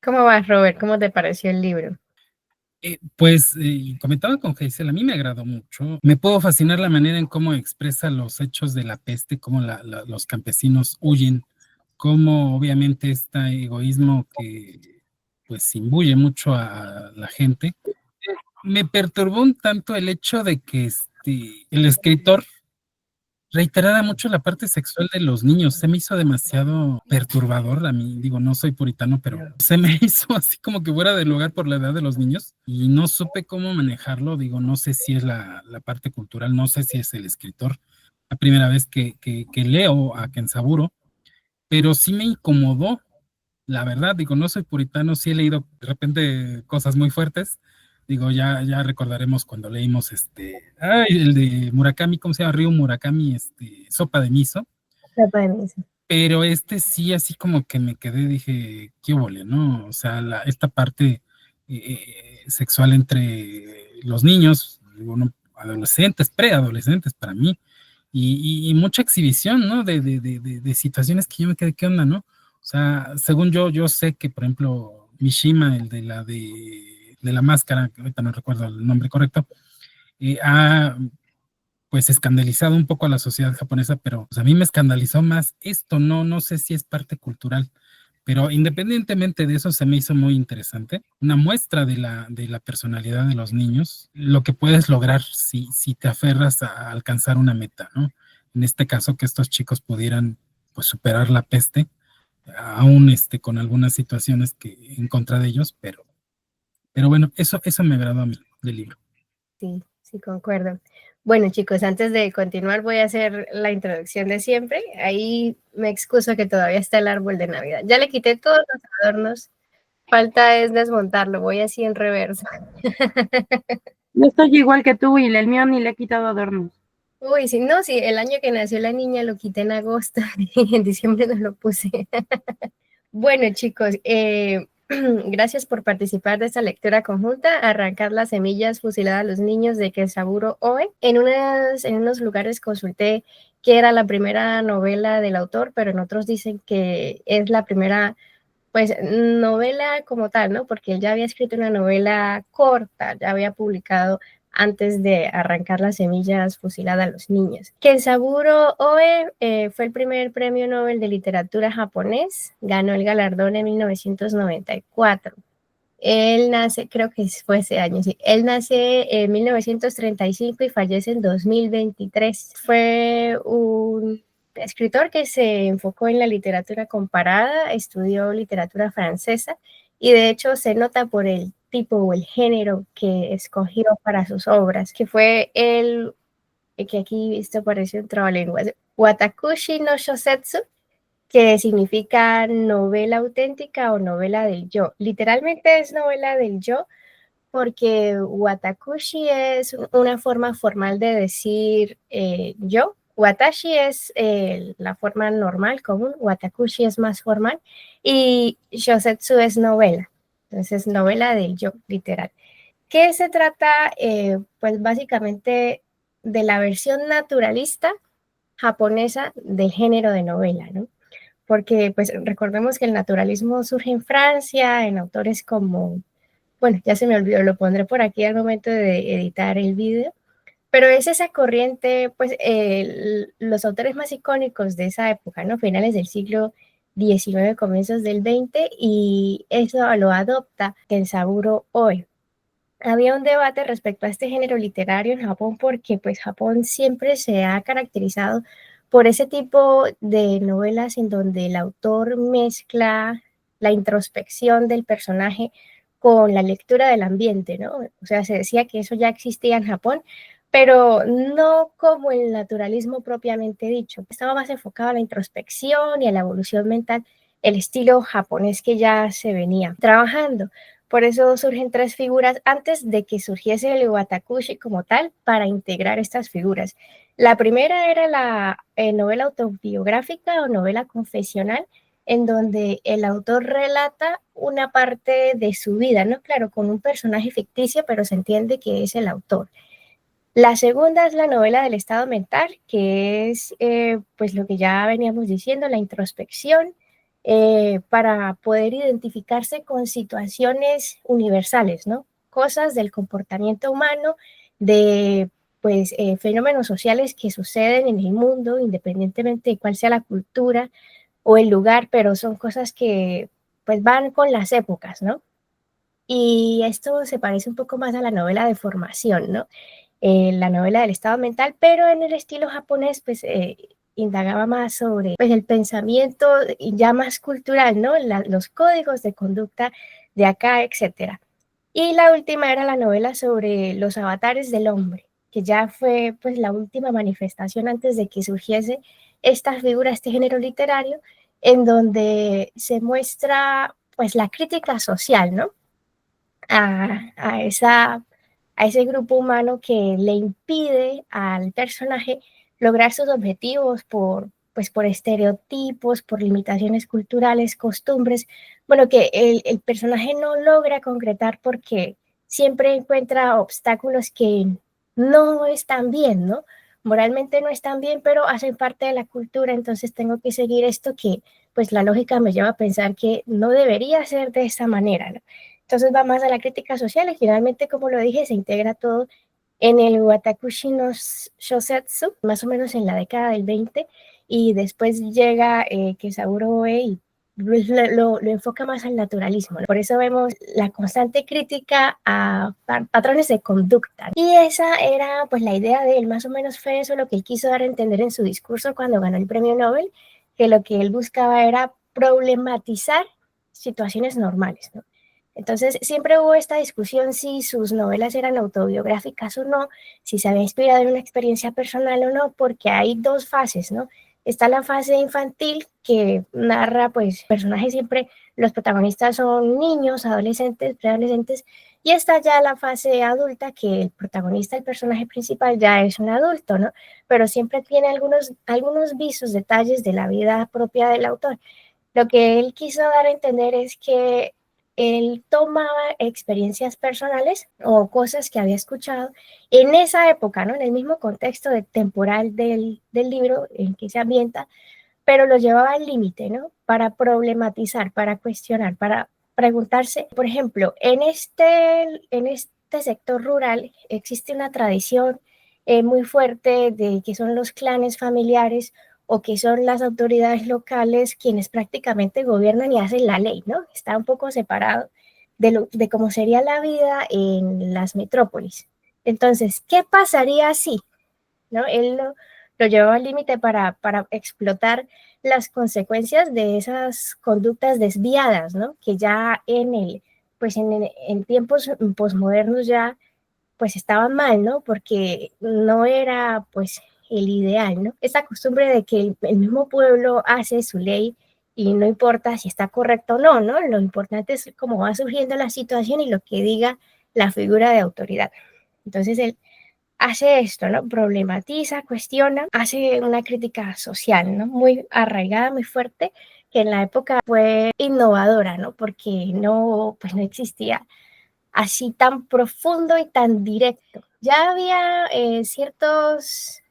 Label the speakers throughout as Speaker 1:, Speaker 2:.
Speaker 1: ¿Cómo vas, Robert? ¿Cómo te pareció el libro?
Speaker 2: Comentaba con Geisel, a mí me agradó mucho. Me puedo fascinar la manera en cómo expresa los hechos de la peste, cómo los campesinos huyen, cómo obviamente este egoísmo que pues imbuye mucho a la gente. Me perturbó un tanto el hecho de que el escritor reiterara mucho la parte sexual de los niños. Se me hizo demasiado perturbador a mí. Digo, no soy puritano, pero se me hizo así como que fuera de lugar por la edad de los niños y no supe cómo manejarlo. Digo, no sé si es la parte cultural, no sé si es el escritor. La primera vez que leo a Kenzaburo, pero sí me incomodó, la verdad. Digo, no soy puritano, sí he leído de repente cosas muy fuertes. Digo, ya recordaremos cuando leímos el de Murakami, ¿cómo se llama? Ryu Murakami, Sopa de Miso.
Speaker 1: Trata de mí, sí.
Speaker 2: Pero sí, así como que me quedé, dije, qué óvole, ¿no? O sea, esta parte sexual entre los niños, digo, no, adolescentes, preadolescentes para mí, y mucha exhibición, ¿no? De situaciones que yo me quedé, ¿qué onda, no? O sea, según yo sé que, por ejemplo, Mishima, el de la máscara, que ahorita no recuerdo el nombre correcto, ha pues escandalizado un poco a la sociedad japonesa, pero pues, a mí me escandalizó más esto, no sé si es parte cultural, pero independientemente de eso se me hizo muy interesante, una muestra de la personalidad de los niños, lo que puedes lograr si te aferras a alcanzar una meta, ¿no? En este caso, que estos chicos pudieran pues superar la peste, aún con algunas situaciones que en contra de ellos, pero bueno, eso me agradó a mí del libro.
Speaker 1: Sí, sí, concuerdo. Bueno, chicos, antes de continuar voy a hacer la introducción de siempre. Ahí me excuso que todavía está el árbol de Navidad. Ya le quité todos los adornos. Falta es desmontarlo. Voy así en reverso.
Speaker 3: Yo estoy igual que tú y el mío ni le he quitado adornos.
Speaker 1: Uy, sí, no, sí, el año que nació la niña lo quité en agosto y en diciembre no lo puse. Bueno, chicos, gracias por participar de esta lectura conjunta. Arrancar las semillas, fusilar a los niños de Kenzaburo Oe. En unos lugares consulté que era la primera novela del autor, pero en otros dicen que es la primera, pues, novela como tal, ¿no? Porque él ya había escrito una novela corta, ya había publicado antes de arrancar las semillas fusilada a los niños. Kenzaburo Oe fue el primer premio Nobel de literatura japonés, ganó el galardón en 1994. Él nace, creo que fue ese año, sí. Él nace en 1935 y fallece en 2023. Fue un escritor que se enfocó en la literatura comparada, estudió literatura francesa y de hecho se nota por el tipo o el género que escogió para sus obras, que fue el que aquí esto parece un trabalenguas, Watakushi no Shosetsu, que significa novela auténtica o novela del yo. Literalmente es novela del yo porque Watakushi es una forma formal de decir yo. Watashi es la forma normal, común. Watakushi es más formal. Y Shosetsu es novela. Entonces, novela del yo, literal. ¿Qué se trata? Pues básicamente de la versión naturalista japonesa del género de novela, ¿no? Porque pues recordemos que el naturalismo surge en Francia, en autores como, bueno, ya se me olvidó, lo pondré por aquí al momento de editar el video, pero es esa corriente, pues los autores más icónicos de esa época, ¿no? Finales del siglo XIX, comienzos del XX, y eso lo adopta Kenzaburo Oe. Había un debate respecto a este género literario en Japón porque pues Japón siempre se ha caracterizado por ese tipo de novelas en donde el autor mezcla la introspección del personaje con la lectura del ambiente, ¿no? O sea, se decía que eso ya existía en Japón, pero no como el naturalismo propiamente dicho. Estaba más enfocado a la introspección y a la evolución mental, el estilo japonés que ya se venía trabajando. Por eso surgen tres figuras antes de que surgiese el Watakushi como tal para integrar estas figuras. La primera era la novela autobiográfica o novela confesional, en donde el autor relata una parte de su vida, ¿no? Claro, con un personaje ficticio, pero se entiende que es el autor. La segunda es la novela del estado mental, que es pues lo que ya veníamos diciendo, la introspección, para poder identificarse con situaciones universales, ¿no? Cosas del comportamiento humano, de pues fenómenos sociales que suceden en el mundo, independientemente de cuál sea la cultura o el lugar, pero son cosas que pues van con las épocas, ¿no? Y esto se parece un poco más a la novela de formación, ¿no? La novela del estado mental, pero en el estilo japonés, pues indagaba más sobre pues, el pensamiento ya más cultural, ¿no? Los códigos de conducta de acá, etcétera. Y la última era la novela sobre los avatares del hombre, que ya fue pues la última manifestación antes de que surgiese esta figura, este género literario, en donde se muestra pues la crítica social, ¿no? A a ese grupo humano que le impide al personaje lograr sus objetivos pues por estereotipos, por limitaciones culturales, costumbres, bueno, que el personaje no logra concretar porque siempre encuentra obstáculos que no están bien, ¿no? Moralmente no están bien, pero hacen parte de la cultura, entonces tengo que seguir esto que pues la lógica me lleva a pensar que no debería ser de esta manera, ¿no? Entonces va más a la crítica social y finalmente, como lo dije, se integra todo en el Watakushi no Shosetsu, más o menos en la década del 20, y después llega Keisabu Oe y lo enfoca más al naturalismo, ¿no? Por eso vemos la constante crítica a patrones de conducta. Y esa era pues la idea de él, más o menos fue eso lo que él quiso dar a entender en su discurso cuando ganó el premio Nobel, que lo que él buscaba era problematizar situaciones normales, ¿no? Entonces, siempre hubo esta discusión si sus novelas eran autobiográficas o no, si se había inspirado en una experiencia personal o no, porque hay dos fases, ¿no? Está la fase infantil que narra, pues, personajes siempre, los protagonistas son niños, adolescentes, preadolescentes, y está ya la fase adulta que el protagonista, el personaje principal, ya es un adulto, ¿no? Pero siempre tiene algunos visos, detalles de la vida propia del autor. Lo que él quiso dar a entender es que él tomaba experiencias personales o cosas que había escuchado en esa época, ¿no? En el mismo contexto temporal del libro en que se ambienta, pero lo llevaba al límite, ¿no? Para problematizar, para cuestionar, para preguntarse, por ejemplo, en este sector rural existe una tradición muy fuerte de que son los clanes familiares o que son las autoridades locales quienes prácticamente gobiernan y hacen la ley, ¿no? Está un poco separado de cómo sería la vida en las metrópolis. Entonces, ¿qué pasaría si, ¿no? Él lo llevaba al límite para explotar las consecuencias de esas conductas desviadas, ¿no? Que ya pues en tiempos posmodernos ya pues estaban mal, ¿no? Porque no era pues el ideal, ¿no? Esa costumbre de que el mismo pueblo hace su ley y no importa si está correcto o no, ¿no? Lo importante es cómo va surgiendo la situación y lo que diga la figura de autoridad. Entonces él hace esto, ¿no? Problematiza, cuestiona, hace una crítica social, ¿no? Muy arraigada, muy fuerte, que en la época fue innovadora, ¿no? Porque pues no existía así tan profundo y tan directo. Ya había ciertas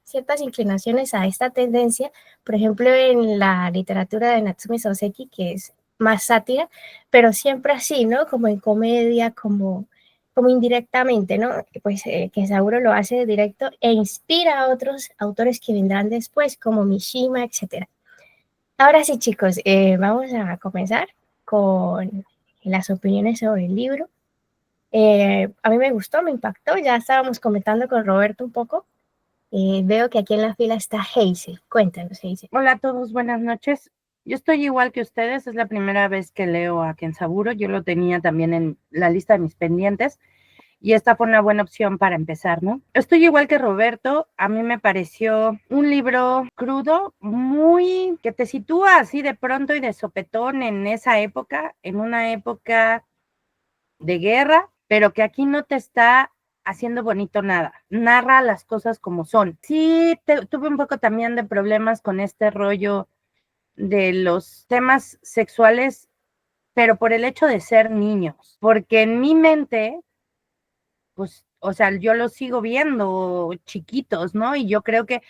Speaker 1: inclinaciones a esta tendencia, por ejemplo, en la literatura de Natsume Soseki, que es más sátira, pero siempre así, ¿no? Como en comedia, como indirectamente, ¿no? Pues que Sauro lo hace directo e inspira a otros autores que vendrán después, como Mishima, etc. Ahora sí, chicos, vamos a comenzar con las opiniones sobre el libro. A mí me gustó, me impactó, ya estábamos comentando con Roberto un poco. Veo que aquí en la fila está Hazel. Cuéntanos, Hazel.
Speaker 3: Hola a todos, buenas noches. Yo estoy igual que ustedes, es la primera vez que leo a Kenzaburo. Yo lo tenía también en la lista de mis pendientes y esta fue una buena opción para empezar, ¿no? Estoy igual que Roberto, a mí me pareció un libro crudo, muy que te sitúa así de pronto y de sopetón en esa época, en una época de guerra, pero que aquí no te está haciendo bonito nada, narra las cosas como son. Sí, tuve un poco también de problemas con este rollo de los temas sexuales, pero por el hecho de ser niños, porque en mi mente, pues, o sea, yo los sigo viendo chiquitos, ¿no? Y yo creo que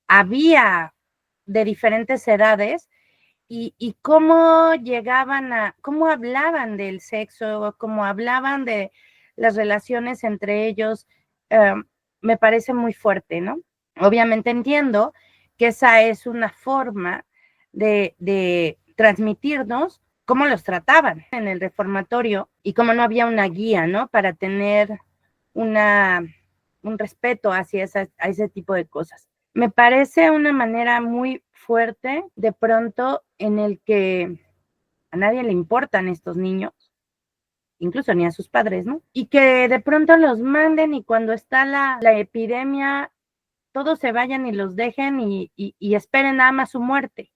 Speaker 3: había de diferentes edades y cómo llegaban cómo hablaban del sexo, cómo hablaban de las relaciones entre ellos, me parece muy fuerte, ¿no? Obviamente entiendo que esa es una forma de transmitirnos cómo los trataban en el reformatorio y cómo no había una guía, ¿no? Para tener un respeto hacia a ese tipo de cosas. Me parece una manera muy fuerte de pronto en el que a nadie le importan estos niños, incluso ni a sus padres, ¿no? Y que de pronto los manden y cuando está la epidemia, todos se vayan y los dejen y esperen nada más su muerte.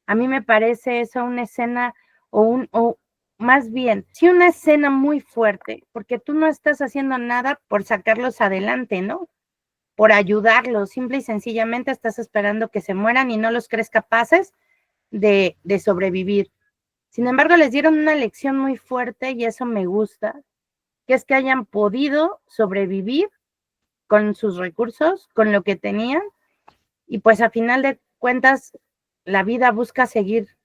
Speaker 3: A mí me parece eso una escena o más bien, sí una escena muy fuerte, porque tú no estás haciendo nada por sacarlos adelante, ¿no? Por ayudarlos, simple y sencillamente estás esperando que se mueran y no los crees capaces de sobrevivir. Sin embargo, les dieron una lección muy fuerte y eso me gusta, que es que hayan podido sobrevivir con sus recursos, con lo que tenían, y pues a final de cuentas, la vida busca seguir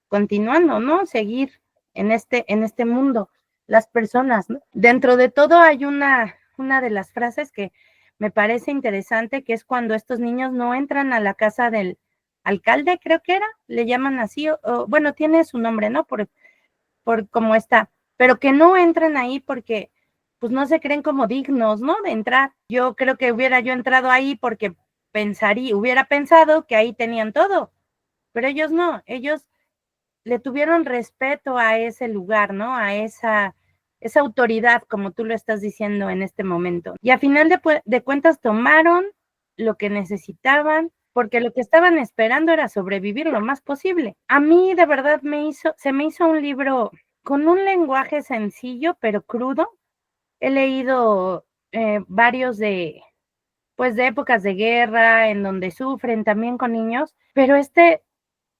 Speaker 3: continuando, ¿no? Seguir en este mundo, las personas, ¿no? Dentro de todo hay una de las frases que me parece interesante, que es cuando estos niños no entran a la casa del alcalde, creo que era, le llaman así, bueno, tiene su nombre, ¿no? Por cómo está, pero que no entran ahí porque pues no se creen como dignos, ¿no? De entrar. Yo creo que hubiera yo entrado ahí porque hubiera pensado que ahí tenían todo, pero ellos no, ellos le tuvieron respeto a ese lugar, ¿no? A esa autoridad, como tú lo estás diciendo en este momento. Y a final de cuentas tomaron lo que necesitaban, porque lo que estaban esperando era sobrevivir lo más posible. A mí de verdad se me hizo un libro con un lenguaje sencillo, pero crudo. He leído varios de épocas de guerra, en donde sufren también con niños, pero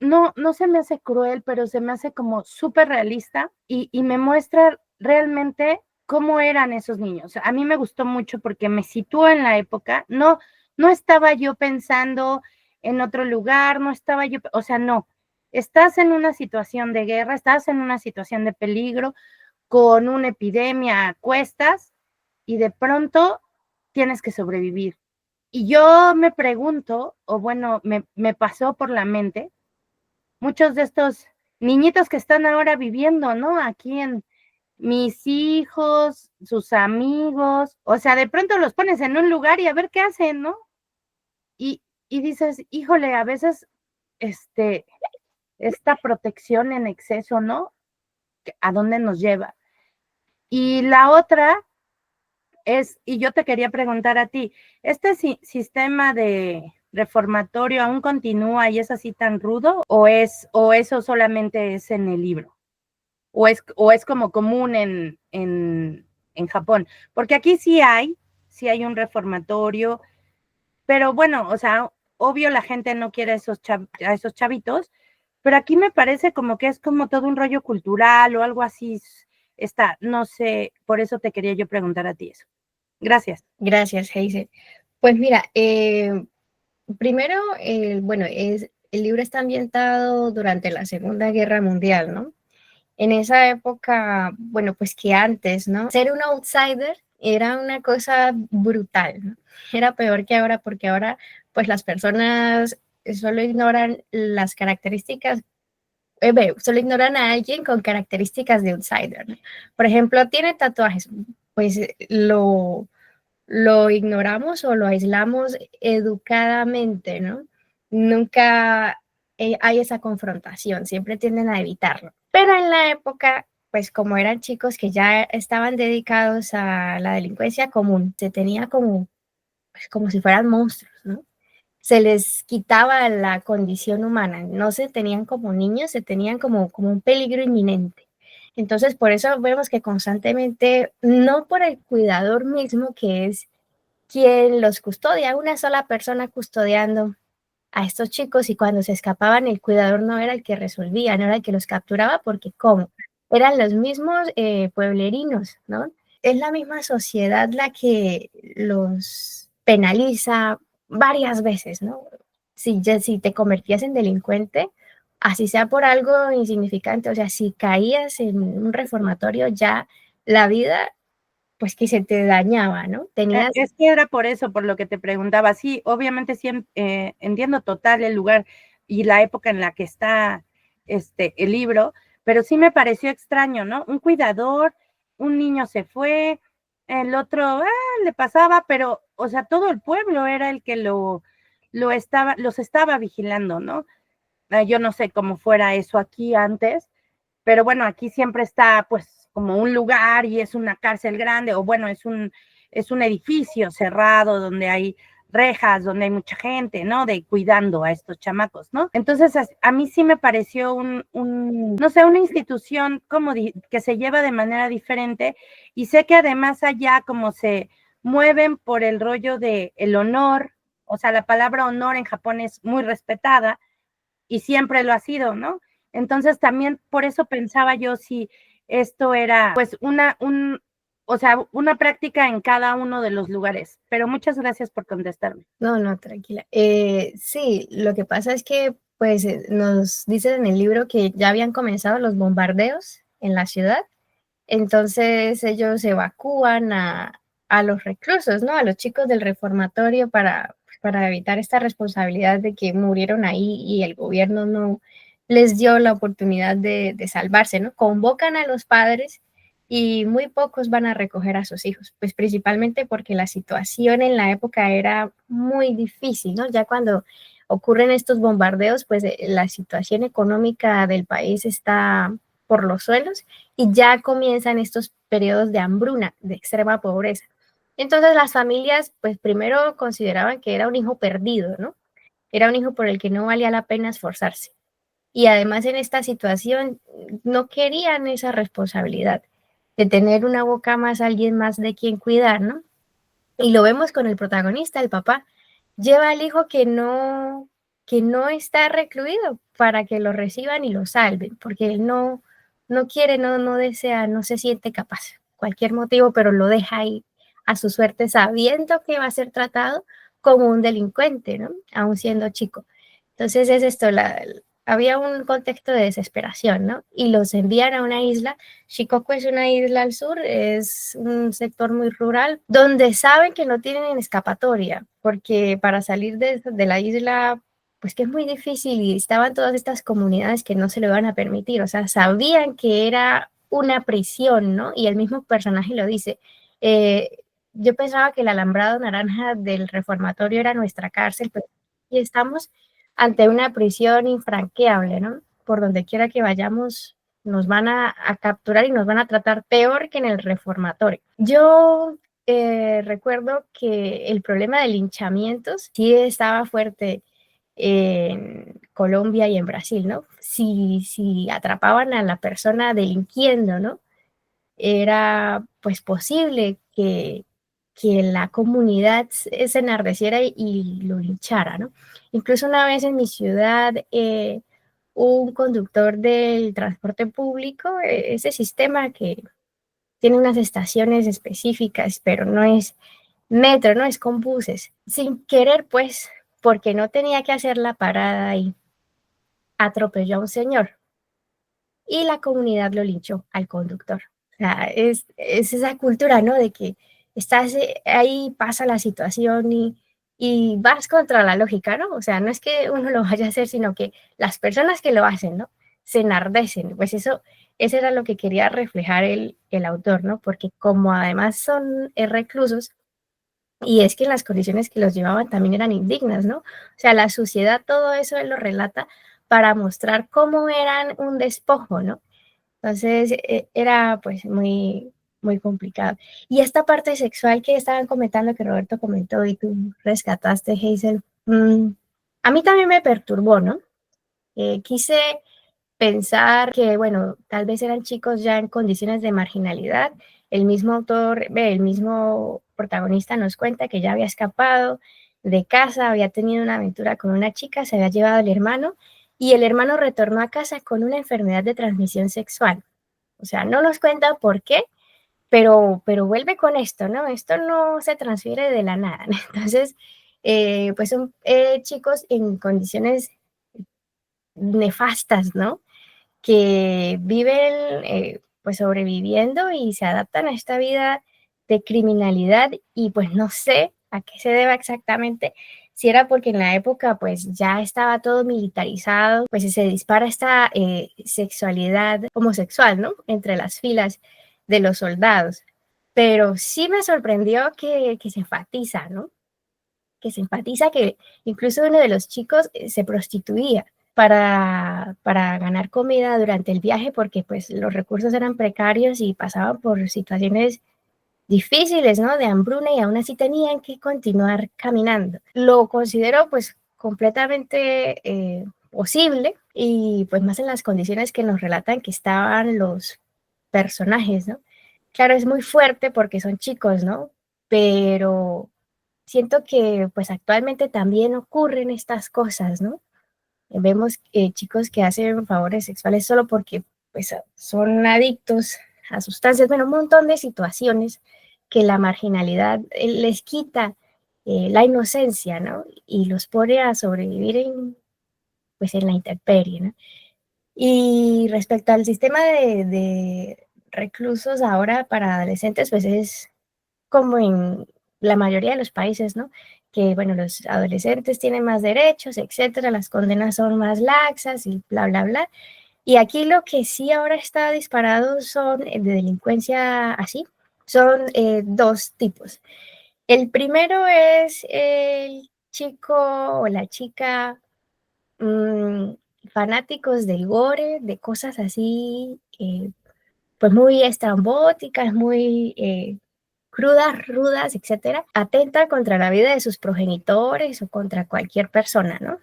Speaker 3: no se me hace cruel, pero se me hace como súper realista y me muestra realmente cómo eran esos niños. A mí me gustó mucho porque me situó en la época, no estaba yo pensando en otro lugar, no estaba yo, o sea, no, estás en una situación de guerra, estás en una situación de peligro, con una epidemia a cuestas y de pronto tienes que sobrevivir. Y yo me pregunto, o bueno, me pasó por la mente, muchos de estos niñitos que están ahora viviendo, ¿no? Aquí en mis hijos, sus amigos, o sea, de pronto los pones en un lugar y a ver qué hacen, ¿no? Y dices, híjole, a veces, esta protección en exceso, ¿no? ¿A dónde nos lleva? Y la otra y yo te quería preguntar a ti, ¿este sistema de reformatorio aún continúa y es así tan rudo o eso solamente es en el libro? ¿O es como común en Japón? Porque aquí sí hay un reformatorio, pero bueno, o sea, obvio la gente no quiere a esos chavitos, pero aquí me parece como que es como todo un rollo cultural o algo así no sé, por eso te quería yo preguntar a ti eso. Gracias.
Speaker 1: Gracias, Hazel. Pues mira, primero, bueno, el libro está ambientado durante la Segunda Guerra Mundial, ¿no? En esa época, bueno, pues que antes, ¿no? Ser un outsider era una cosa brutal, ¿no? Era peor que ahora, porque ahora, pues las personas solo ignoran las características, solo ignoran a alguien con características de outsider, ¿no? Por ejemplo, tiene tatuajes, pues lo ignoramos o lo aislamos educadamente, ¿no? Nunca hay esa confrontación, siempre tienden a evitarlo. Pero en la época, pues como eran chicos que ya estaban dedicados a la delincuencia común, se tenía como si fueran monstruos, ¿no? Se les quitaba la condición humana, no se tenían como niños, se tenían como un peligro inminente. Entonces, por eso vemos que constantemente, no por el cuidador mismo, que es quien los custodia, una sola persona custodiando a estos chicos, y cuando se escapaban el cuidador no era el que resolvía, no era el que los capturaba, porque ¿cómo? Eran los mismos pueblerinos, ¿no? Es la misma sociedad la que los penaliza varias veces, ¿no? Si te convertías en delincuente, así sea por algo insignificante, o sea, si caías en un reformatorio ya la vida, pues que se te dañaba, ¿no? Tenías...
Speaker 3: Es que era por eso, por lo que te preguntaba. Sí, obviamente sí entiendo total el lugar y la época en la que está el libro, pero sí me pareció extraño, ¿no? Un cuidador, un niño se fue, el otro le pasaba, pero, o sea, todo el pueblo era el que los estaba vigilando, ¿no? Yo no sé cómo fuera eso aquí antes, pero bueno, aquí siempre está pues como un lugar y es una cárcel grande, o bueno, es un edificio cerrado donde hay rejas, donde hay mucha gente, ¿no? De cuidando a estos chamacos, ¿no? Entonces, a mí sí me pareció no sé, una institución como que se lleva de manera diferente, y sé que además allá como se mueven por el rollo de el honor, o sea, la palabra honor en Japón es muy respetada, y siempre lo ha sido, ¿no? Entonces también por eso pensaba yo si esto era pues o sea, una práctica en cada uno de los lugares, pero muchas gracias por contestarme.
Speaker 1: No, no, tranquila. Sí, lo que pasa es que pues nos dicen en el libro que ya habían comenzado los bombardeos en la ciudad, entonces ellos evacúan a los reclusos, ¿no? A los chicos del reformatorio para evitar esta responsabilidad de que murieron ahí y el gobierno no les dio la oportunidad de salvarse, ¿no? Convocan a los padres y muy pocos van a recoger a sus hijos, pues principalmente porque la situación en la época era muy difícil, ¿no? Ya cuando ocurren estos bombardeos, pues la situación económica del país está por los suelos y ya comienzan estos periodos de hambruna, de extrema pobreza. Entonces las familias, pues primero consideraban que era un hijo perdido, ¿no? Era un hijo por el que no valía la pena esforzarse. Y además en esta situación no querían esa responsabilidad de tener una boca más, alguien más de quien cuidar, ¿no? Y lo vemos con el protagonista, el papá. Lleva al hijo que no está recluido para que lo reciban y lo salven, porque él no quiere, no desea, no se siente capaz, cualquier motivo, pero lo deja ahí a su suerte, sabiendo que va a ser tratado como un delincuente, ¿no? Aún siendo chico. Entonces es esto, había un contexto de desesperación, ¿no? Y los envían a una isla. Shikoku es una isla al sur, es un sector muy rural, donde saben que no tienen escapatoria, porque para salir de la isla, pues que es muy difícil, y estaban todas estas comunidades que no se lo van a permitir, o sea, sabían que era una prisión, ¿no? Y el mismo personaje lo dice. eh, yo pensaba que el alambrado naranja del reformatorio era nuestra cárcel, pero aquí estamos ante una prisión infranqueable, ¿no? Por donde quiera que vayamos, nos van a capturar y nos van a tratar peor que en el reformatorio. Yo recuerdo que el problema de linchamientos sí estaba fuerte en Colombia y en Brasil, ¿no? Si atrapaban a la persona delinquiendo, ¿no? Era pues posible que la comunidad se enardeciera y lo linchara, ¿no? Incluso una vez en mi ciudad, un conductor del transporte público, ese sistema que tiene unas estaciones específicas, pero no es metro, no es con buses, sin querer, pues, porque no tenía que hacer la parada y atropelló a un señor y la comunidad lo linchó al conductor. O sea, es esa cultura, ¿no? De que estás ahí, pasa la situación y vas contra la lógica, ¿no? O sea, no es que uno lo vaya a hacer, sino que las personas que lo hacen, ¿no? Se enardecen. Pues eso era lo que quería reflejar el autor, ¿no? Porque como además son reclusos, y es que las condiciones que los llevaban también eran indignas, ¿no? O sea, la suciedad, todo eso él lo relata para mostrar cómo eran un despojo, ¿no? Entonces era pues muy, muy complicado. Y esta parte sexual que estaban comentando, que Roberto comentó y tú rescataste, Hazel, a mí también me perturbó, ¿no? Quise pensar que, bueno, tal vez eran chicos ya en condiciones de marginalidad. El mismo autor, el mismo protagonista nos cuenta que ya había escapado de casa, había tenido una aventura con una chica, se había llevado al hermano y el hermano retornó a casa con una enfermedad de transmisión sexual. O sea, no nos cuenta por qué, pero vuelve con esto, ¿no? Esto no se transfiere de la nada, ¿no? Entonces, pues son chicos en condiciones nefastas, ¿no? Que viven pues sobreviviendo y se adaptan a esta vida de criminalidad y pues no sé a qué se deba exactamente, si era porque en la época pues ya estaba todo militarizado, pues se dispara esta sexualidad homosexual, ¿no? Entre las filas de los soldados. Pero sí me sorprendió que se enfatiza, ¿no? Que se enfatiza que incluso uno de los chicos se prostituía para ganar comida durante el viaje porque pues los recursos eran precarios y pasaban por situaciones difíciles, ¿no? De hambruna y aún así tenían que continuar caminando. Lo considero pues completamente posible y pues más en las condiciones que nos relatan que estaban los personajes, ¿no? Claro, es muy fuerte porque son chicos, ¿no? Pero siento que pues actualmente también ocurren estas cosas, ¿no? Vemos chicos que hacen favores sexuales solo porque pues son adictos a sustancias, bueno, un montón de situaciones que la marginalidad les quita la inocencia, ¿no? Y los pone a sobrevivir pues en la intemperie, ¿no? Y respecto al sistema de reclusos ahora para adolescentes, pues es como en la mayoría de los países, ¿no? Que, bueno, los adolescentes tienen más derechos, etcétera, las condenas son más laxas y bla, bla, bla. Y aquí lo que sí ahora está disparado son de delincuencia así, son dos tipos. El primero es el chico o la chica mmm, fanáticos del gore, de cosas así, pues muy estrambóticas, muy crudas, rudas, etcétera, atentan contra la vida de sus progenitores o contra cualquier persona, ¿no?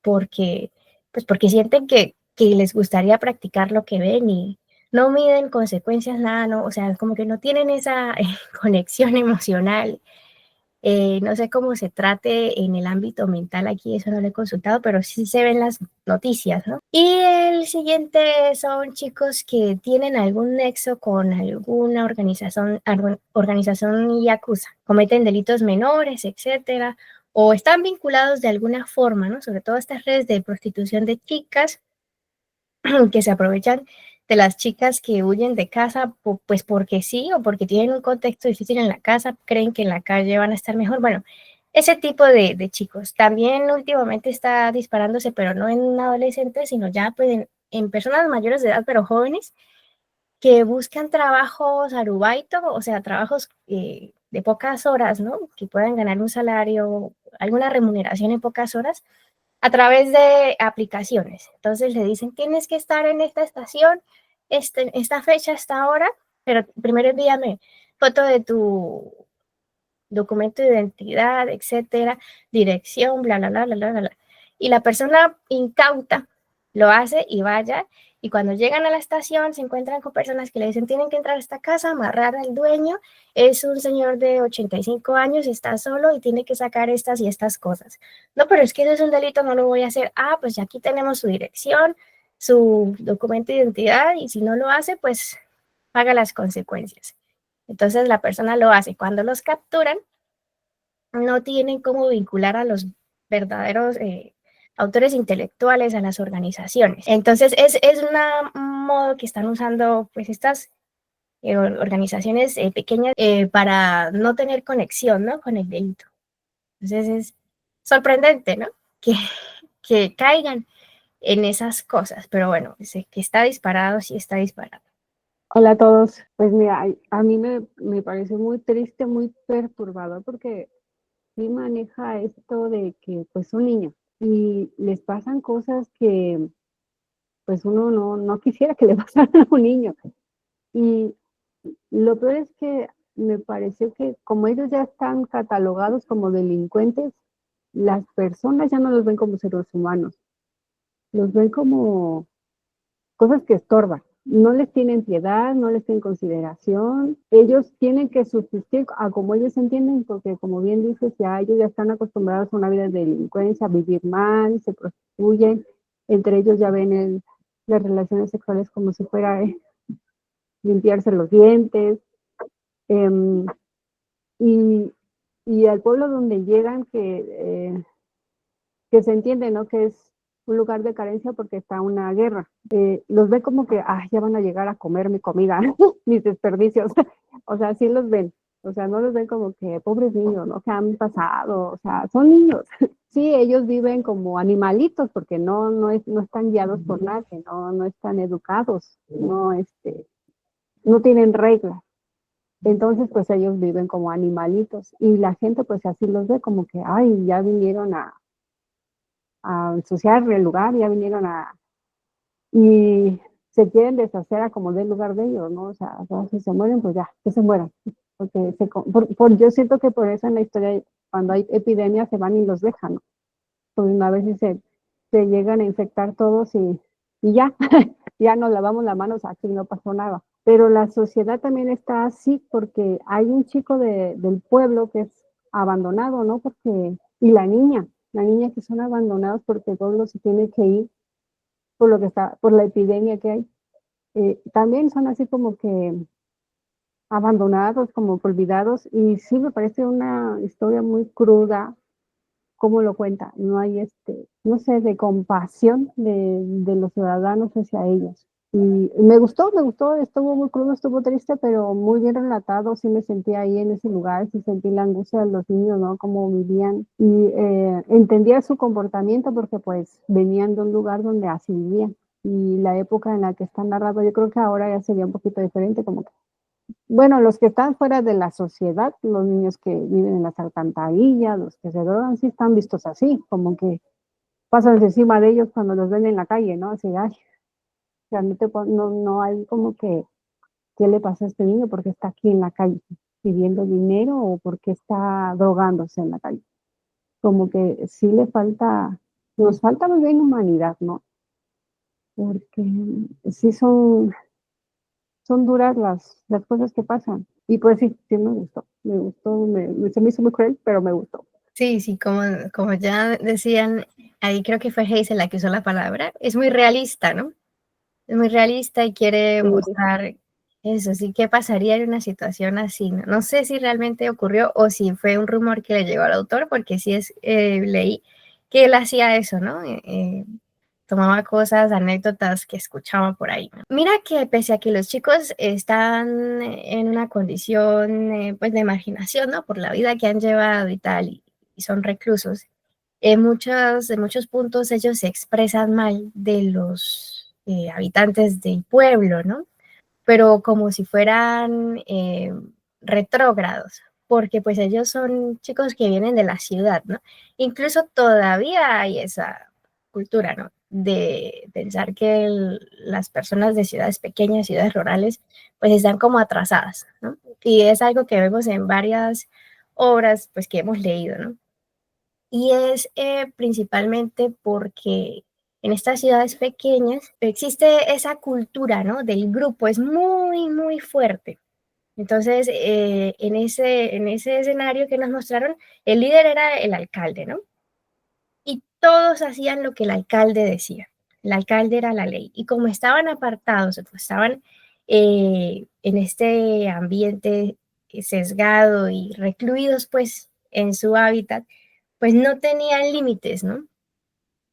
Speaker 1: Porque, pues porque sienten que les gustaría practicar lo que ven y no miden consecuencias, nada, no, o sea, como que no tienen esa conexión emocional. No sé cómo se trate en el ámbito mental aquí, eso no lo he consultado, pero sí se ven las noticias, ¿no? Y el siguiente son chicos que tienen algún nexo con alguna organización yakuza, cometen delitos menores, etcétera, o están vinculados de alguna forma, ¿no? Sobre todo estas redes de prostitución de chicas que se aprovechan de las chicas que huyen de casa, pues porque sí, o porque tienen un contexto difícil en la casa, creen que en la calle van a estar mejor. Bueno, ese tipo de chicos. También últimamente está disparándose, pero no en adolescentes, sino ya pues en personas mayores de edad, pero jóvenes, que buscan trabajos arubaito, o sea, trabajos de pocas horas, ¿no? Que puedan ganar un salario, alguna remuneración en pocas horas a través de aplicaciones. Entonces le dicen, tienes que estar en esta estación, esta fecha, esta hora, pero primero envíame foto de tu documento de identidad, etcétera, dirección, bla, bla, bla, bla, bla, bla. Y la persona incauta lo hace y vaya. Y cuando llegan a la estación se encuentran con personas que le dicen, tienen que entrar a esta casa, amarrar al dueño, es un señor de 85 años, está solo y tiene que sacar estas y estas cosas. No, pero es que eso es un delito, no lo voy a hacer. Ah, pues ya aquí tenemos su dirección, su documento de identidad y si no lo hace, pues paga las consecuencias. Entonces la persona lo hace. Cuando los capturan, no tienen cómo vincular a los verdaderos autores intelectuales, a las organizaciones. Entonces es un modo que están usando pues estas organizaciones pequeñas para no tener conexión, ¿no? Con el delito. Entonces es sorprendente, ¿no? Que, que caigan en esas cosas, pero bueno, que está disparado, sí está disparado.
Speaker 4: Hola a todos. Pues mira, a mí me parece muy triste, muy perturbador porque sí maneja esto de que pues son niños y les pasan cosas que pues uno no quisiera que le pasaran a un niño. Y lo peor es que me pareció que como ellos ya están catalogados como delincuentes, las personas ya no los ven como seres humanos, los ven como cosas que estorban. No les tienen piedad, no les tienen consideración. Ellos tienen que subsistir a como ellos entienden, porque como bien dices, ya ellos ya están acostumbrados a una vida de delincuencia, a vivir mal, se prostituyen. Entre ellos ya ven las relaciones sexuales como si fuera limpiarse los dientes. Eh, y, y al pueblo donde llegan, que se entiende, ¿no? Que es un lugar de carencia porque está una guerra. Los ve como que, ya van a llegar a comer mi comida, mis desperdicios. O sea, sí los ven. O sea, no los ven como que pobres niños, ¿no? Que han pasado, o sea, son niños. Sí, ellos viven como animalitos porque no están guiados por nadie, no están educados, no tienen reglas. Entonces, pues ellos viven como animalitos y la gente pues así los ve como que, ya vinieron a ensuciar el lugar, y se quieren deshacer a como del lugar de ellos, ¿no? O sea, si se mueren, pues ya, que se mueran. Porque yo siento que por eso en la historia, cuando hay epidemias, se van y los dejan, ¿no? Pues a veces se llegan a infectar todos y ya, ya nos lavamos las manos aquí, no pasó nada. Pero la sociedad también está así porque hay un chico del pueblo que es abandonado, ¿no? Y la niña que son abandonados porque el pueblo se tiene que ir por la epidemia que hay. También son así como que abandonados, como olvidados, y sí me parece una historia muy cruda cómo lo cuenta. No hay no sé, de compasión de los ciudadanos hacia ellos. Y me gustó, estuvo muy crudo, estuvo triste, pero muy bien relatado. Sí me sentí ahí en ese lugar, sí sentí la angustia de los niños, ¿no? Cómo vivían y entendía su comportamiento porque pues venían de un lugar donde así vivían. Y la época en la que está narrado, yo creo que ahora ya sería un poquito diferente, como que bueno, los que están fuera de la sociedad, los niños que viven en las alcantarillas, los que se drogan, sí están vistos así, como que pasan encima de ellos cuando los ven en la calle, ¿no? Así, o sea, no hay como que, ¿qué le pasa a este niño? ¿Por qué está aquí en la calle pidiendo dinero o por qué está drogándose en la calle? Como que sí nos falta muy bien humanidad, ¿no? Porque sí son duras las cosas que pasan. Y pues sí me gustó, se me hizo muy cruel, pero me gustó.
Speaker 1: Sí, sí, como ya decían, ahí creo que fue Hazel la que usó la palabra, es muy realista, ¿no? Es muy realista y quiere mostrar eso, sí, qué pasaría en una situación así, ¿no? No sé si realmente ocurrió o si fue un rumor que le llegó al autor, porque sí leí que él hacía eso, ¿no? Tomaba cosas, anécdotas que escuchaba por ahí, ¿no? Mira que pese a que los chicos están en una condición pues de marginación, ¿no? Por la vida que han llevado y tal, y son reclusos, en muchos puntos ellos se expresan mal de los habitantes del pueblo, ¿no? Pero como si fueran retrógrados, porque pues ellos son chicos que vienen de la ciudad, ¿no? Incluso todavía hay esa cultura, ¿no? De pensar que las personas de ciudades pequeñas, ciudades rurales, pues están como atrasadas, ¿no? Y es algo que vemos en varias obras, pues que hemos leído, ¿no? Y es principalmente porque en estas ciudades pequeñas existe esa cultura, ¿no? Del grupo, es muy, muy fuerte. Entonces, en ese escenario que nos mostraron, el líder era el alcalde, ¿no? Y todos hacían lo que el alcalde decía. El alcalde era la ley. Y como estaban apartados, pues estaban en este ambiente sesgado y recluidos, pues, en su hábitat, pues no tenían límites, ¿no?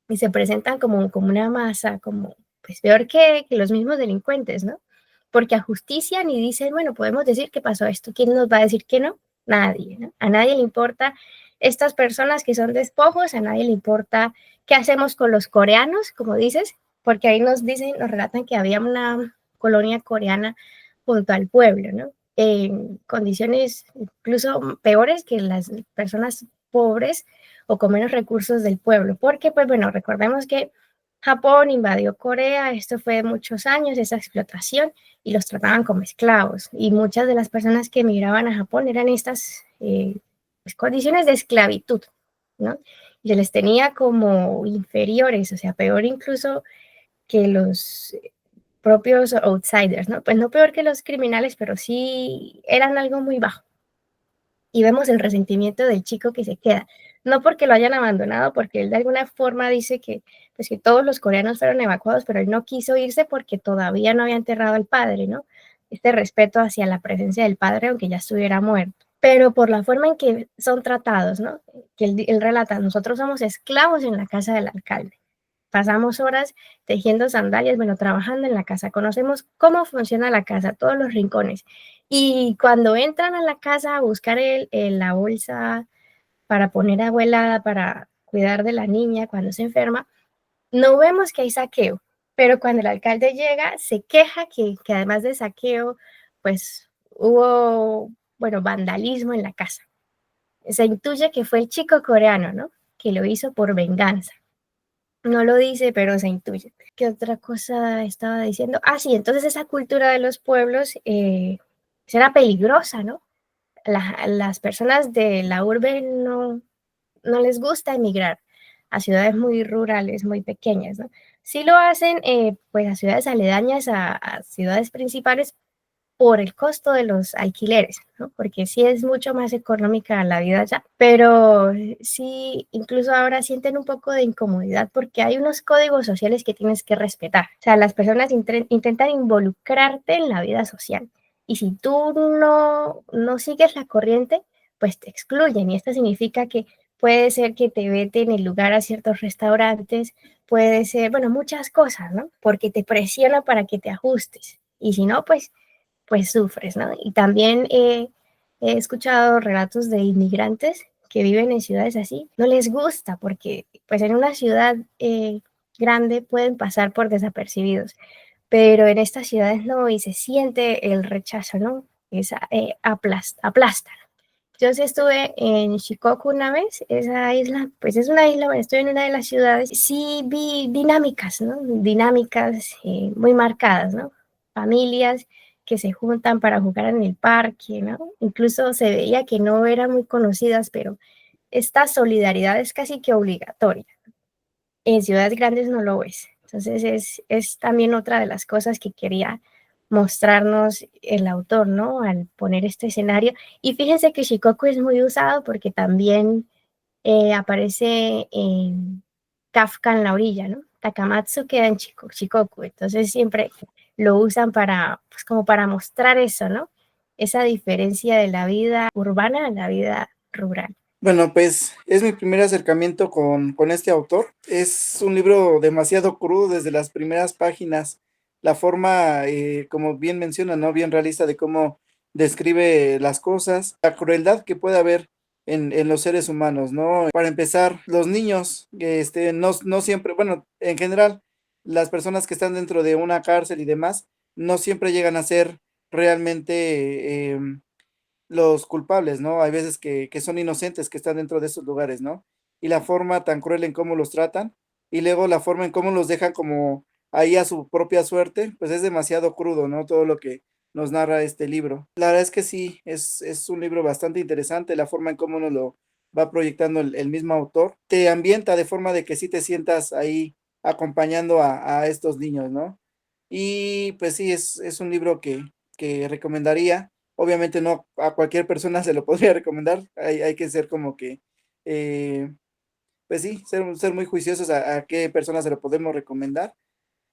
Speaker 1: Y se presentan como una masa, como, pues peor que los mismos delincuentes, ¿no? Porque ajustician y dicen, bueno, podemos decir que pasó esto, ¿quién nos va a decir que no? Nadie, ¿no? A nadie le importa estas personas que son despojos, a nadie le importa qué hacemos con los coreanos, como dices, porque ahí nos dicen, nos relatan que había una colonia coreana junto al pueblo, ¿no? En condiciones incluso peores que las personas pobres o con menos recursos del pueblo, porque pues bueno, recordemos que Japón invadió Corea, esto fue muchos años, esa explotación, y los trataban como esclavos, y muchas de las personas que emigraban a Japón eran estas pues, condiciones de esclavitud, ¿no? Y se les tenía como inferiores, o sea, peor incluso que los propios outsiders, ¿no? Pues no peor que los criminales, pero sí eran algo muy bajo. Y vemos el resentimiento del chico que se queda, no porque lo hayan abandonado, porque él de alguna forma dice que, pues, que todos los coreanos fueron evacuados, pero él no quiso irse porque todavía no había enterrado al padre, ¿no? Este respeto hacia la presencia del padre, aunque ya estuviera muerto. Pero por la forma en que son tratados, ¿no? Que él relata, nosotros somos esclavos en la casa del alcalde. pasamos horas tejiendo sandalias, bueno, trabajando en la casa, conocemos cómo funciona la casa, todos los rincones. Y cuando entran a la casa a buscar la bolsa para poner abuela, para cuidar de la niña cuando se enferma, no vemos que hay saqueo, pero cuando el alcalde llega se queja que además de saqueo, pues hubo, bueno, vandalismo en la casa. Se intuye que fue el chico coreano, ¿no? Que lo hizo por venganza. No lo dice, pero se intuye. ¿Qué otra cosa estaba diciendo? Ah, sí, entonces esa cultura de los pueblos será peligrosa, ¿no? Las personas de la urbe no les gusta emigrar a ciudades muy rurales, muy pequeñas, ¿no? Sí lo hacen, pues, a ciudades aledañas a ciudades principales por el costo de los alquileres, ¿no? Porque sí es mucho más económica la vida allá, pero sí, incluso ahora sienten un poco de incomodidad porque hay unos códigos sociales que tienes que respetar. O sea, las personas intentan involucrarte en la vida social y si tú no sigues la corriente, pues te excluyen y esto significa que puede ser que te veten el lugar a ciertos restaurantes, puede ser, bueno, muchas cosas, ¿no? Porque te presiona para que te ajustes y si no, pues sufres, ¿no? Y también he escuchado relatos de inmigrantes que viven en ciudades así, no les gusta porque pues en una ciudad grande pueden pasar por desapercibidos, pero en estas ciudades no y se siente el rechazo, ¿no? Esa aplasta. Yo sí estuve en Shikoku una vez, esa isla, pues es una isla, bueno, estoy en una de las ciudades, sí vi dinámicas, ¿no? Dinámicas muy marcadas, ¿no? Familias que se juntan para jugar en el parque, ¿no? Incluso se veía que no eran muy conocidas, pero esta solidaridad es casi que obligatoria. En ciudades grandes no lo es. Entonces es también otra de las cosas que quería mostrarnos el autor, ¿no? Al poner este escenario. Y fíjense que Shikoku es muy usado porque también aparece en Kafka en la orilla, ¿no? Takamatsu queda en Shikoku, entonces siempre lo usan para, pues como para mostrar eso, ¿no? Esa diferencia de la vida urbana a la vida rural.
Speaker 5: Bueno, pues es mi primer acercamiento con este autor. Es un libro demasiado crudo desde las primeras páginas. La forma, como bien menciona, ¿no? Bien realista de cómo describe las cosas, la crueldad que puede haber en los seres humanos, ¿no? Para empezar, los niños, no siempre, bueno, en general, las personas que están dentro de una cárcel y demás, no siempre llegan a ser realmente los culpables, ¿no? Hay veces que son inocentes que están dentro de esos lugares, ¿no? Y la forma tan cruel en cómo los tratan y luego la forma en cómo los dejan como ahí a su propia suerte, pues es demasiado crudo, ¿no? Todo lo que nos narra este libro. La verdad es que sí, es un libro bastante interesante, la forma en cómo nos lo va proyectando el mismo autor. Te ambienta de forma de que sí te sientas ahí acompañando a estos niños, ¿no? Y pues sí, es un libro que recomendaría. Obviamente no a cualquier persona se lo podría recomendar, hay que ser como que, pues sí, ser muy juiciosos a qué personas se lo podemos recomendar,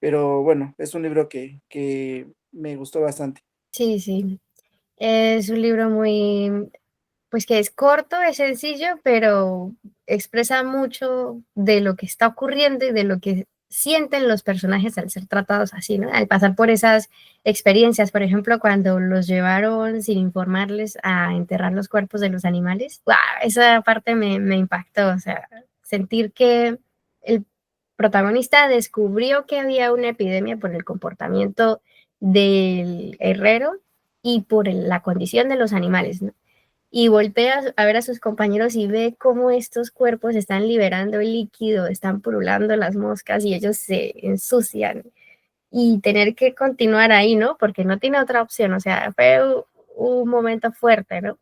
Speaker 5: pero bueno, es un libro que me gustó bastante.
Speaker 1: Sí, sí. Es un libro muy, pues que es corto, es sencillo, pero expresa mucho de lo que está ocurriendo y de lo que sienten los personajes al ser tratados así, ¿no? Al pasar por esas experiencias, por ejemplo, cuando los llevaron sin informarles a enterrar los cuerpos de los animales, ¡guau! Esa parte me impactó, o sea, sentir que el protagonista descubrió que había una epidemia por el comportamiento del herrero y por la condición de los animales, ¿no? Y voltea a ver a sus compañeros y ve cómo estos cuerpos están liberando el líquido, están pululando las moscas y ellos se ensucian y tener que continuar ahí, ¿no? Porque no tiene otra opción, o sea, fue un momento fuerte, ¿no?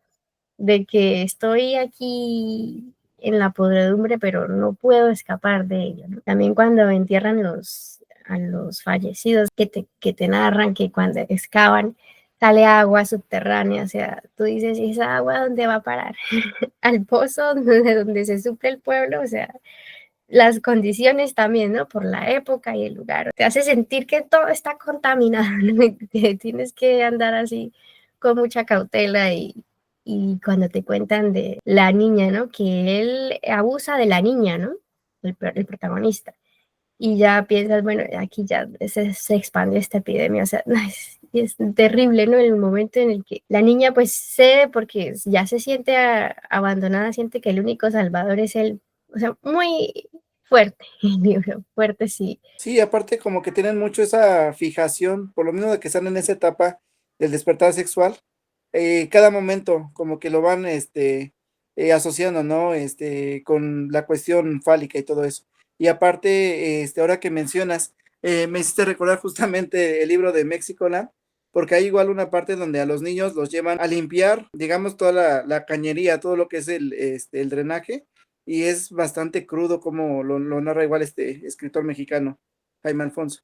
Speaker 1: De que estoy aquí en la podredumbre, pero no puedo escapar de ello, ¿no? También cuando entierran a los fallecidos, que te narran que cuando excavan sale agua subterránea, o sea, tú dices, ¿y esa agua dónde va a parar? Al pozo donde se suple el pueblo, o sea, las condiciones también, ¿no? Por la época y el lugar. Te hace sentir que todo está contaminado, ¿no? Y que tienes que andar así con mucha cautela y cuando te cuentan de la niña, ¿no? Que él abusa de la niña, ¿no? El protagonista. y ya piensas, bueno, aquí ya se expande esta epidemia, o sea, es terrible, ¿no? El momento en el que la niña pues cede porque ya se siente abandonada, siente que el único salvador es él, o sea, muy fuerte el libro, fuerte sí.
Speaker 5: Sí, aparte como que tienen mucho esa fijación, por lo menos de que están en esa etapa del despertar sexual, cada momento como que lo van asociando, ¿no? Con la cuestión fálica y todo eso. Y aparte, ahora que mencionas, me hiciste recordar justamente el libro de Mexicoland, porque hay igual una parte donde a los niños los llevan a limpiar, digamos, toda la cañería, todo lo que es el drenaje, y es bastante crudo como lo narra igual este escritor mexicano, Jaime Alfonso.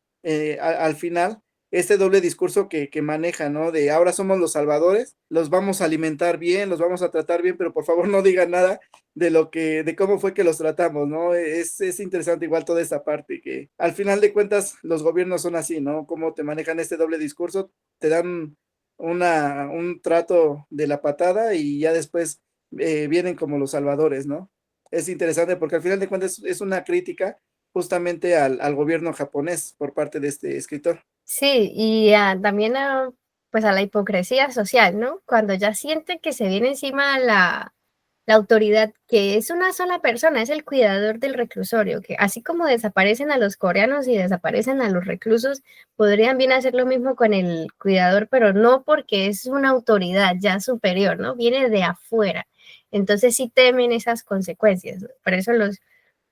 Speaker 5: Al final, este doble discurso que maneja, ¿no? De ahora somos los salvadores, los vamos a alimentar bien, los vamos a tratar bien, pero por favor no digan nada de cómo fue que los tratamos, ¿no? Es interesante igual toda esta parte, que al final de cuentas los gobiernos son así, ¿no? Cómo te manejan este doble discurso, te dan un trato de la patada y ya después vienen como los salvadores, ¿no? Es interesante porque al final de cuentas es una crítica justamente al gobierno japonés por parte de este escritor.
Speaker 1: Sí, y también pues a la hipocresía social, ¿no? Cuando ya sienten que se viene encima la autoridad, que es una sola persona, es el cuidador del reclusorio, que así como desaparecen a los coreanos y desaparecen a los reclusos, podrían bien hacer lo mismo con el cuidador, pero no porque es una autoridad ya superior, ¿no? Viene de afuera. Entonces sí temen esas consecuencias, ¿no? Por eso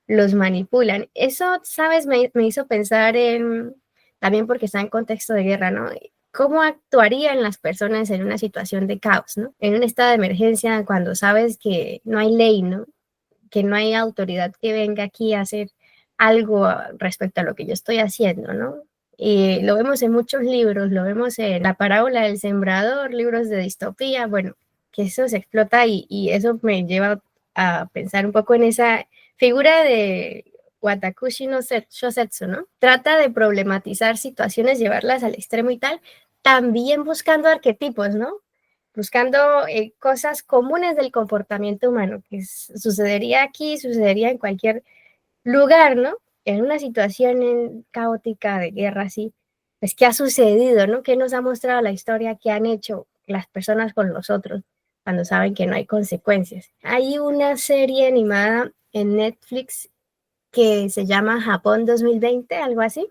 Speaker 1: los manipulan. Eso, ¿sabes? Me hizo pensar en, también porque está en contexto de guerra, ¿no? ¿Cómo actuarían las personas en una situación de caos, ¿no? En un estado de emergencia, cuando sabes que no hay ley, ¿no? Que no hay autoridad que venga aquí a hacer algo respecto a lo que yo estoy haciendo, ¿no? Y lo vemos en muchos libros, lo vemos en La parábola del sembrador, libros de distopía, bueno, que eso se explota y eso me lleva a pensar un poco en esa figura de Watakushi no Shosetsu, ¿no? Trata de problematizar situaciones, llevarlas al extremo y tal, también buscando arquetipos, ¿no? Buscando cosas comunes del comportamiento humano, que sucedería aquí, sucedería en cualquier lugar, ¿no? En una situación caótica de guerra así, pues ¿qué ha sucedido, no? ¿Qué nos ha mostrado la historia? ¿Qué han hecho las personas con los otros cuando saben que no hay consecuencias? Hay una serie animada en Netflix que se llama Japón 2020, algo así,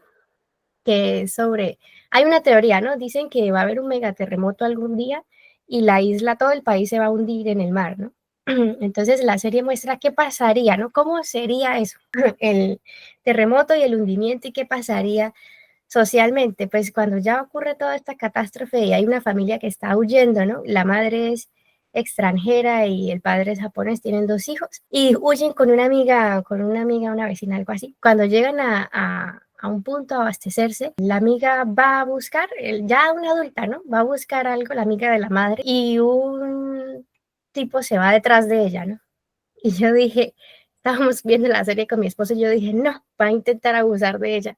Speaker 1: que es sobre, hay una teoría, ¿no? Dicen que va a haber un megaterremoto algún día y la isla, todo el país se va a hundir en el mar, ¿no? Entonces la serie muestra qué pasaría, ¿no? ¿Cómo sería eso? El terremoto y el hundimiento y qué pasaría socialmente. Pues cuando ya ocurre toda esta catástrofe y hay una familia que está huyendo, ¿no? La madre es extranjera y el padre es japonés, tienen 2 hijos y huyen con una amiga, una vecina, algo así. Cuando llegan a un punto a abastecerse, la amiga va a buscar, ya una adulta, ¿no? Va a buscar algo, la amiga de la madre, y un tipo se va detrás de ella, ¿no? Y yo dije, estábamos viendo la serie con mi esposo y yo dije, no, va a intentar abusar de ella.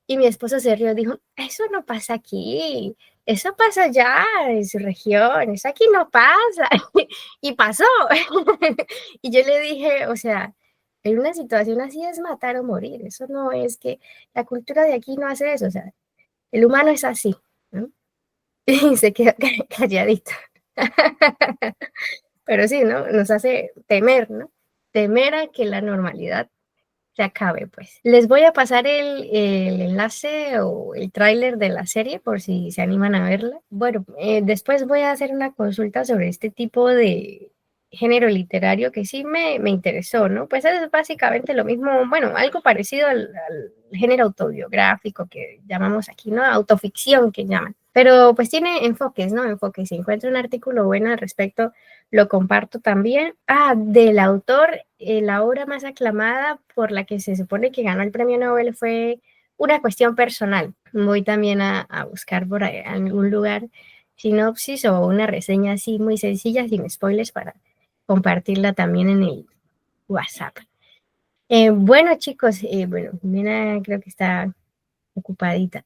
Speaker 1: Y mi esposo se rió, dijo, eso no pasa aquí, eso pasa allá en su región, eso aquí no pasa. Y pasó. Y yo le dije, o sea, en una situación así es matar o morir, eso no es que la cultura de aquí no hace eso, o sea, el humano es así, ¿no? Y se quedó calladito. Pero sí, ¿no? Nos hace temer, ¿no? Temer a que la normalidad se acabe, pues. Les voy a pasar el enlace o el tráiler de la serie por si se animan a verla. Bueno, después voy a hacer una consulta sobre este tipo de género literario que sí me interesó, ¿no? Pues es básicamente lo mismo, bueno, algo parecido al género autobiográfico que llamamos aquí, ¿no? Autoficción que llaman. Pero pues tiene enfoques, ¿no? Enfoques. Si encuentro un artículo bueno al respecto, lo comparto también. Del autor, la obra más aclamada por la que se supone que ganó el premio Nobel fue Una cuestión personal. Voy también a buscar por ahí, en algún lugar sinopsis o una reseña así muy sencilla, sin spoilers, para compartirla también en el WhatsApp. Bueno, chicos, bueno, Jimena creo que está ocupadita.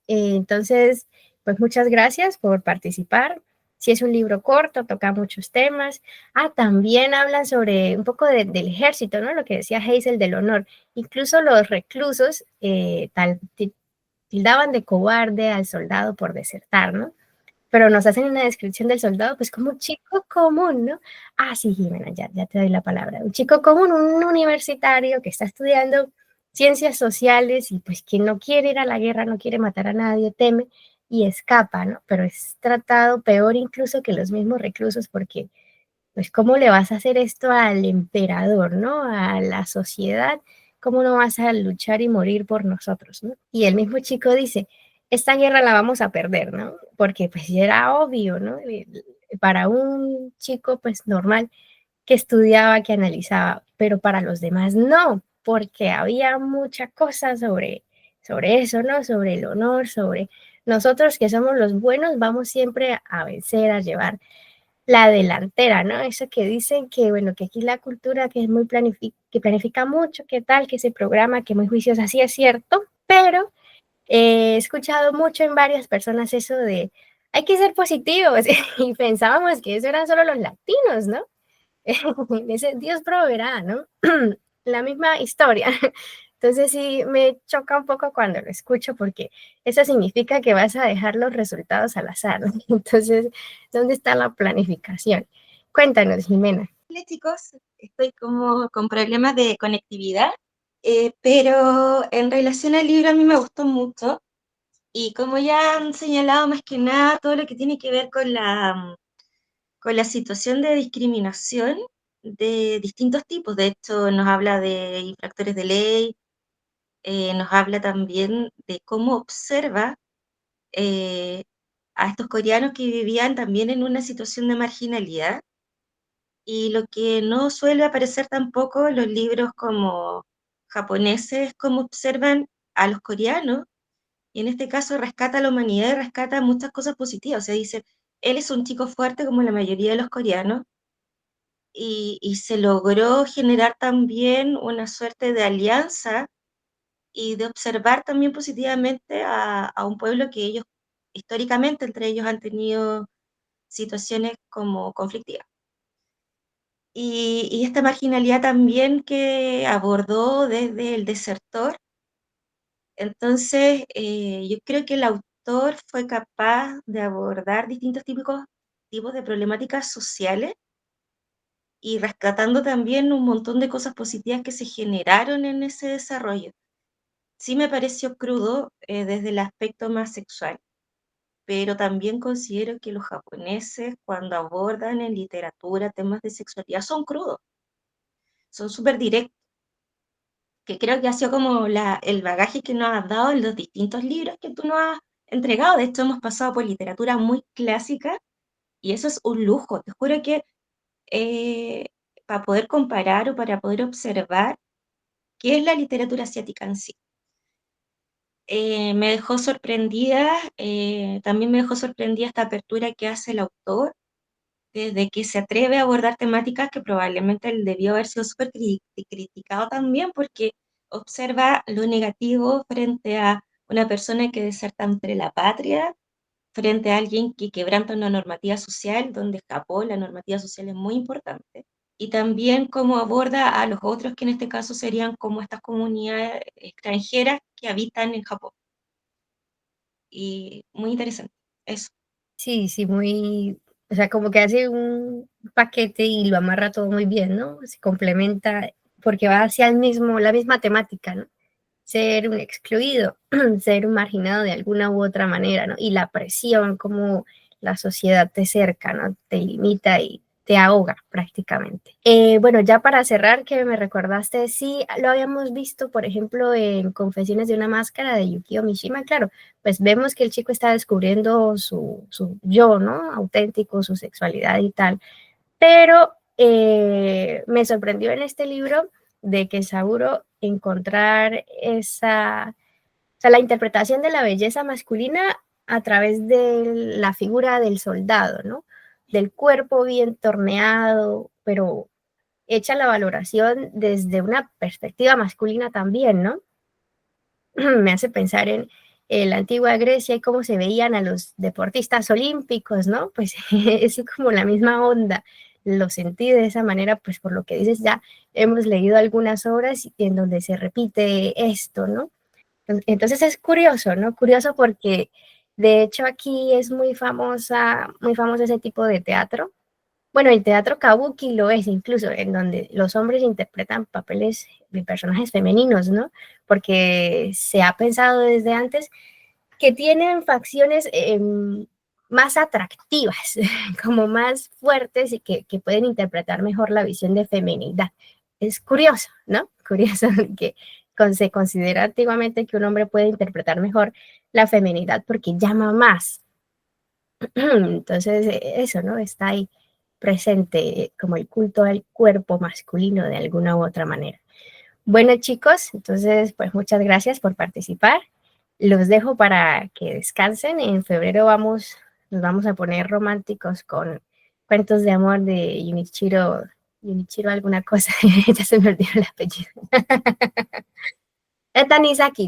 Speaker 1: Entonces, pues muchas gracias por participar. Si es un libro corto, toca muchos temas. También hablan sobre un poco del ejército, ¿no? Lo que decía Hazel del honor. Incluso los reclusos tildaban de cobarde al soldado por desertar, ¿no? Pero nos hacen una descripción del soldado, pues como un chico común, ¿no? Sí, Jimena, ya te doy la palabra. Un chico común, un universitario que está estudiando ciencias sociales y pues que no quiere ir a la guerra, no quiere matar a nadie, teme y escapa, ¿no? Pero es tratado peor incluso que los mismos reclusos porque, pues, ¿cómo le vas a hacer esto al emperador, ¿no? A la sociedad, ¿cómo no vas a luchar y morir por nosotros, ¿no? Y el mismo chico dice, esta guerra la vamos a perder, ¿no? Porque pues ya era obvio, ¿no? Para un chico pues normal que estudiaba, que analizaba, pero para los demás no, porque había mucha cosa sobre eso, ¿no? Sobre el honor, sobre nosotros que somos los buenos, vamos siempre a vencer, a llevar la delantera, ¿no? Eso que dicen que, bueno, que aquí la cultura que es muy que planifica mucho, que tal, que se programa, que muy juiciosa, sí es cierto, pero he escuchado mucho en varias personas eso de hay que ser positivos y pensábamos que eso eran solo los latinos, ¿no? Ese Dios proveerá, ¿no? La misma historia. Entonces sí me choca un poco cuando lo escucho porque eso significa que vas a dejar los resultados al azar, ¿no? Entonces, ¿dónde está la planificación? Cuéntanos, Jimena.
Speaker 6: Hola chicos, estoy como con problemas de conectividad, pero en relación al libro a mí me gustó mucho y como ya han señalado más que nada todo lo que tiene que ver con la situación de discriminación de distintos tipos. De hecho, nos habla de infractores de ley, nos habla también de cómo observa eh, a estos coreanos que vivían también en una situación de marginalidad. Y lo que no suele aparecer tampoco en los libros como japoneses es cómo observan a los coreanos, y en este caso rescata a la humanidad y rescata muchas cosas positivas. O sea, dice, él es un chico fuerte como la mayoría de los coreanos, y se logró generar también una suerte de alianza y de observar también positivamente a un pueblo que ellos históricamente entre ellos han tenido situaciones como conflictivas. Y esta marginalidad también que abordó desde el desertor. Entonces, yo creo que el autor fue capaz de abordar distintos tipos de problemáticas sociales y rescatando también un montón de cosas positivas que se generaron en ese desarrollo. Sí me pareció crudo desde el aspecto más sexual, pero también considero que los japoneses cuando abordan en literatura temas de sexualidad son crudos, son súper directos, que creo que ha sido como el bagaje que nos has dado en los distintos libros que tú nos has entregado. De hecho, hemos pasado por literatura muy clásica y eso es un lujo. Te juro que eh, para poder comparar o para poder observar qué es la literatura asiática en sí. Me dejó sorprendida, también me dejó sorprendida esta apertura que hace el autor, desde que se atreve a abordar temáticas que probablemente él debió haber sido súper criticado también, porque observa lo negativo frente a una persona que deserta entre la patria, frente a alguien que quebranta una normativa social, donde Japón, la normativa social es muy importante, y también cómo aborda a los otros, que en este caso serían como estas comunidades extranjeras que habitan en Japón. Y muy interesante, eso.
Speaker 1: Sí, sí, muy, o sea, como que hace un paquete y lo amarra todo muy bien, ¿no? Se complementa porque va hacia la misma temática, ¿no? Ser un excluido, ser un marginado de alguna u otra manera, ¿no? Y la presión, como la sociedad te cerca, ¿no? Te limita y te ahoga prácticamente. Bueno, ya para cerrar, que me recordaste, sí, lo habíamos visto, por ejemplo, en Confesiones de una máscara de Yukio Mishima, claro, pues vemos que el chico está descubriendo su yo, ¿no? Auténtico, su sexualidad y tal, pero me sorprendió en este libro de que Saburo encontrar o sea, la interpretación de la belleza masculina a través de la figura del soldado, ¿no? Del cuerpo bien torneado, pero hecha la valoración desde una perspectiva masculina también, ¿no? Me hace pensar la antigua Grecia y cómo se veían a los deportistas olímpicos, ¿no? Pues es como la misma onda. Lo sentí de esa manera, pues por lo que dices, ya hemos leído algunas obras en donde se repite esto, ¿no? Entonces es curioso, ¿no? Curioso porque de hecho aquí es muy famoso ese tipo de teatro. Bueno, el teatro kabuki lo es incluso, en donde los hombres interpretan papeles de personajes femeninos, ¿no? Porque se ha pensado desde antes que tienen facciones más atractivas, como más fuertes y que pueden interpretar mejor la visión de feminidad. Es curioso, ¿no? Curioso que se considera antiguamente que un hombre puede interpretar mejor la feminidad porque llama más. Entonces, eso, ¿no? Está ahí presente como el culto al cuerpo masculino de alguna u otra manera. Bueno, chicos, entonces, pues muchas gracias por participar. Los dejo para que descansen. En febrero nos vamos a poner románticos con cuentos de amor de Junichiro alguna cosa. Ya se me olvidó el apellido.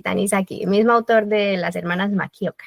Speaker 1: Tanizaki, mismo autor de Las Hermanas Makioka.